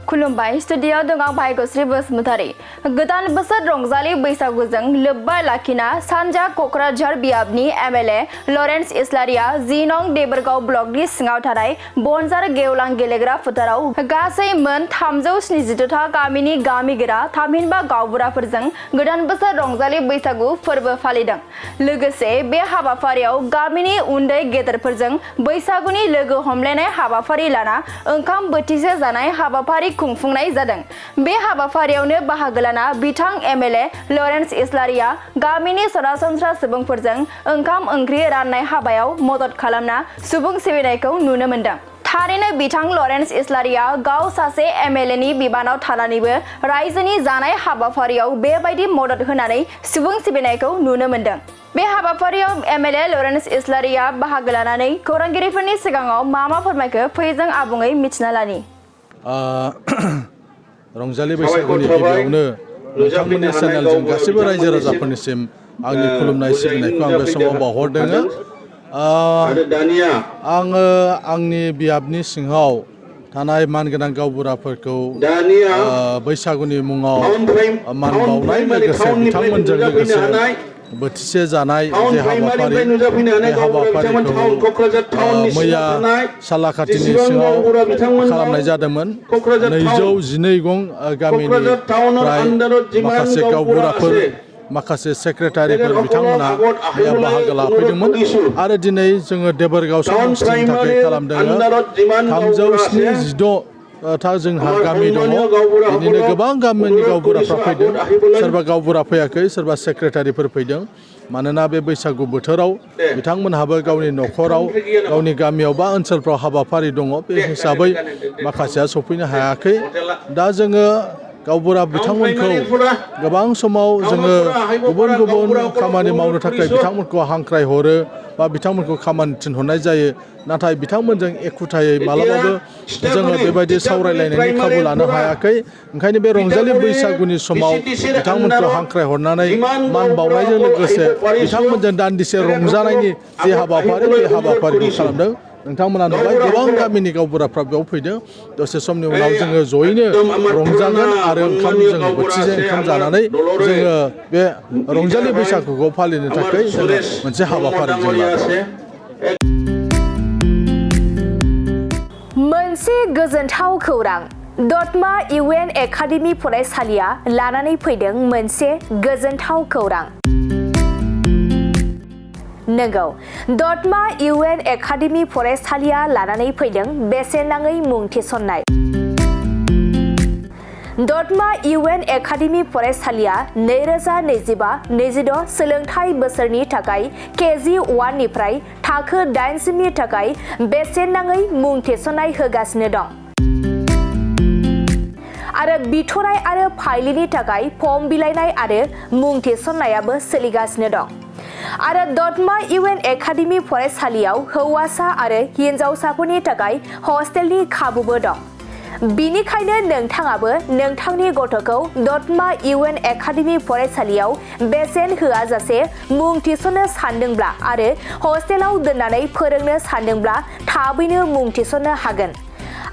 खुलुमबाय स्टुडियोआव दं आं भाग्यश्री बसुमतारी। गोदान बोसोर रंजालि बैसागुजों लोब्बा लाखिना सानजा क'क्राझार बियाबनि एमएलए लरेन्स इस्लारिया 10 नं देबोरगाव ब्लकनि सिङाव थानाय बनजार गेवलां गेलेग्रा फोथाराव गासै मोन 372 गामिनि गामिगोरा थामहिनबा गावबुराफोरजों गोदान बोसोर रंजालि बैसागु फोरबो फालिदों। लोगोसे बे हाबाफारियाव गामिनि उन्दै गेदेरफोरजों बैसागुनि लोगो हमलायनाय हाबाफारि लाना ओंखाम बोथिसे जानाय हाबाफारि खुंफुंनाय जादों। बे हाबाफारियावनो बाहागो लाना बिथां एमएलए लरेन्स इस्लारिया गामिनि सरासनस्रा सुबुंफोरजों ओंखाम ओंख्रि राननाय हाबायाव मदद खालामना सुबुं सिबिनायखौ नुनो मोनदों। थारैनो बिथां लरेन्स इस्लारिया गाव सासे एमएलएनि बिबानाव थानानैबो रायजोनि जानाय हाबाफारियाव बेबायदि मदद होनानै सुबुं सिबिनायखौ नुनो मोनदों। बे हाबाफारियाव एमएलए लरेन्स इस्लारिया बाहागो लानानै खौरांगिरिफोरनि सिगाङाव मा फोरमायखो फैजों आबुङै मिथिना लानि। रंजालि बैसागुनि गिबियावनो नोंथांमोननि चेनेलजों गासैबो रायजो राजाफोरनिसिम आंनि खुलुमनाय सिबिनायखौ आं बे समाव बावहरदों। आङो आंनि बियाबनि सिङाव थानाय मानगोनां गावबुराफोरखौ बैसागुनि मुङाव मान बावनाय लोगोसे बिथांमोनजों लोगोसे बोथिसे जानाय जे हाबाफारि बे हाबाफारिखौ मैया सालाखाथिनि सिङाव खालामनाय जादोंमोन। 212 गं गामिनिफ्राय माखासे गावबुराफोर माखासे सेक्रेटारिफोर बिथांमोना बेयाव बाहागो लाफैदोंमोन आरो दिनै जोङो देबोरगाव समस्थिनि थाखाय खालामदों 376 था जोंहा गामि दङ। बिदिनो गोबां गामिनि गावबुराफ्रा फैदों, सोरबा गावबुरा फैयाखै, सोरबा सेक्रेटारिफोर फैदों। मानोना बे बैसागु बोथोराव बिथांमोनहाबो गावनि न'खराव गावनि गामियाव बा ओनसोलफ्राव हाबाफारि दङ। बे हिसाबै माखासेया सफैनो हायाखै। दा जोङो गावबुरा बिथांमोनखौ गोबां समाव जोङो गुबुन गुबुन खामानि मावनो थाखाय बिथांमोनखौ हांख्राय हरो बा बिथांमोनखौ खामानि थिनहरनाय जायो। नाथाय बिथांमोनजों एखुथायै मालाबाबो जोङो बेबायदि सावरायलायनायनि खाबु लानो हायाखै। ओंखायनो बे रंजालि बैसागुनि समाव बिथांमोनखौ हांख्राय हरनानै मान बावनायजों लोगोसे बिथांमोनजों दान्दिसे रंजानायनि जे हाबाफारि बे हाबाफारिखौ खालामदों। नोंथांमोना नुबाय गोबां गामिनि गावबुराफ्रा बेयाव फैदों। दसे समनि उनाव जोङो जयैनो रंजागोन आरो जों बोथिसे ओंखाम जानानै जोङो बे रंजालि बैसागुखौ फालिनो थाखाय जोङो मोनसे हाबाफारि जों लादों। मोनसे गोजोनथाव खौरां दतमा इउएन एकाडेमि फरायसालिया लानानै फैदों मोनसे गोजोनथाव खौरां। नंगौ, दतमा इउएन एकाडेमि फरायसालिया लानानै फैदों बेसेन नाङै मुं थिसननाय। दतमा इउएन एकाडेमि फरायसालिया 2025-26 सोलोंथाइ बोसोरनि थाखाय केजि 1 निफ्राय थाखो 8 सिमनि थाखाय बेसेन नाङै मुं थिसननाय होगासिनो दं। आरो बिथराय आरो फाइलिनि थाखाय फर्म बिलाइनाय आरो मुं थिसननायाबो सोलिगासिनो दं। आरो दतमा इउएन एकाडेमि फरायसालियाव हौवासा आरो हिन्जावसाफोरनि थाखाय हस्टेलनि खाबुबो दं। बिनिखायनो नोंथाङाबो नोंथांनि गथ'खौ दतमा इउएन एकाडेमि फरायसालियाव बेसेन होआजासे मुं थिसननो सानदोंब्ला आरो हस्टेलाव दोननानै फोरोंनो सानदोंब्ला थाबैनो मुं थिसननो हागोन।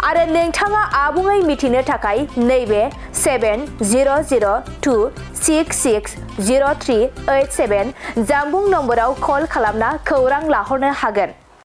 आरो नोंथाङा आबुङै मिथिनो थाखाय नैबे 7002660387 जानबुं नम्बराव कल खालामना खौरां लाहरनो हागोन।